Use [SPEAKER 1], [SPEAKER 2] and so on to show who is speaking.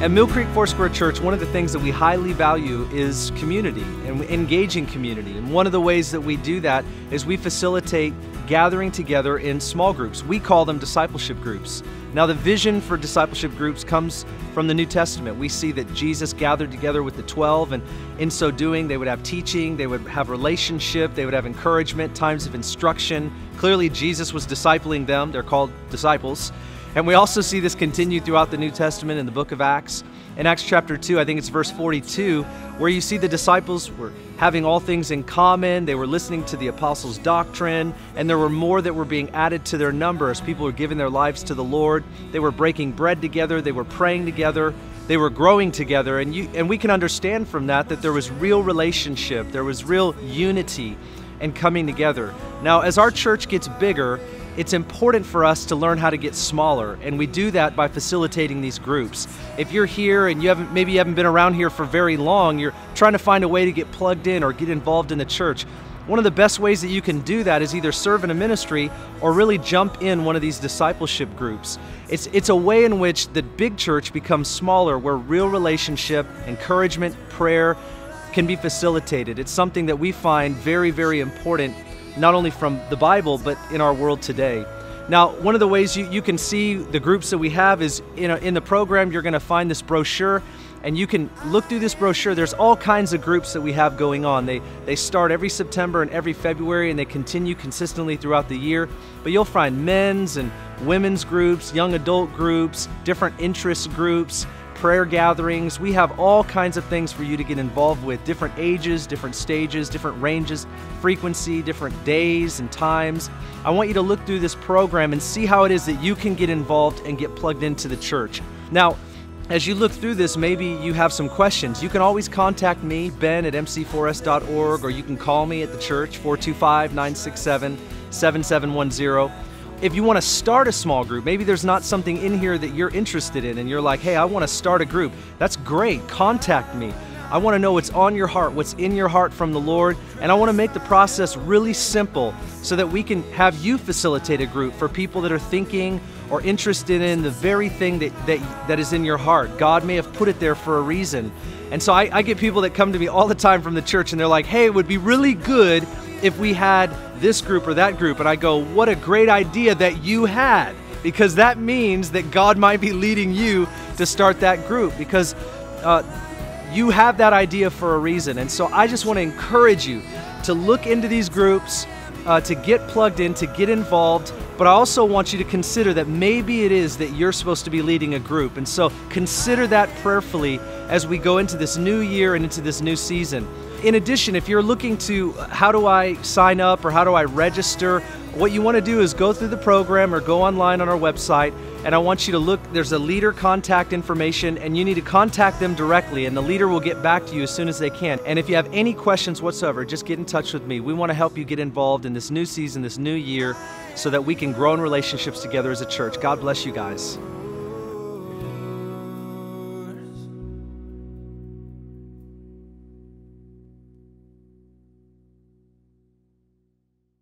[SPEAKER 1] At Mill Creek Foursquare Church, one of the things that we highly value is community and engaging community. And one of the ways that we do that is we facilitate gathering together in small groups. We call them discipleship groups. Now, the vision for discipleship groups comes from the New Testament. We see that Jesus gathered together with the 12, and in so doing, they would have teaching, they would have relationship, they would have encouragement, times of instruction. Clearly, Jesus was discipling them. They're called disciples. And we also see this continue throughout the New Testament in the book of Acts. In Acts chapter 2, I think it's verse 42, where you see the disciples were having all things in common. They were listening to the apostles' doctrine, and there were more that were being added to their number as people were giving their lives to the Lord. They were breaking bread together. They were praying together. They were growing together. And we can understand from that there was real relationship. There was real unity and coming together. Now, as our church gets bigger, it's important for us to learn how to get smaller, and we do that by facilitating these groups. If you're here and maybe you haven't been around here for very long, you're trying to find a way to get plugged in or get involved in the church, one of the best ways that you can do that is either serve in a ministry or really jump in one of these discipleship groups. It's a way in which the big church becomes smaller, where real relationship, encouragement, prayer can be facilitated. It's something that we find very, very important, not only from the Bible, but in our world today. Now, one of the ways you can see the groups that we have is in the program. You're going to find this brochure, and you can look through this brochure. There's all kinds of groups that we have going on. They start every September and every February, and they continue consistently throughout the year. But you'll find men's and women's groups, young adult groups, different interest groups, prayer gatherings. We have all kinds of things for you to get involved with, different ages, different stages, different ranges, frequency, different days and times. I want you to look through this program and see how it is that you can get involved and get plugged into the church. Now, as you look through this, maybe you have some questions. You can always contact me, Ben at mc4s.org, or you can call me at the church, 425-967-7710. If you want to start a small group, maybe there's not something in here that you're interested in and you're like, hey, I want to start a group. That's great. Contact me. I want to know what's on your heart, what's in your heart from the Lord, and I want to make the process really simple so that we can have you facilitate a group for people that are thinking or interested in the very thing that is in your heart. God may have put it there for a reason. And so I get people that come to me all the time from the church, and they're like, hey, it would be really good if we had this group or that group. And I go, what a great idea that you had, because that means that God might be leading you to start that group, because you have that idea for a reason. And so I just want to encourage you to look into these groups, to get plugged in, to get involved. But I also want you to consider that maybe it is that you're supposed to be leading a group. And so consider that prayerfully as we go into this new year and into this new season. In addition, if you're looking to how do I sign up or how do I register, what you want to do is go through the program or go online on our website, and I want you to look. There's a leader contact information, and you need to contact them directly, and the leader will get back to you as soon as they can. And if you have any questions whatsoever, just get in touch with me. We want to help you get involved in this new season, this new year, so that we can grow in relationships together as a church. God bless you guys.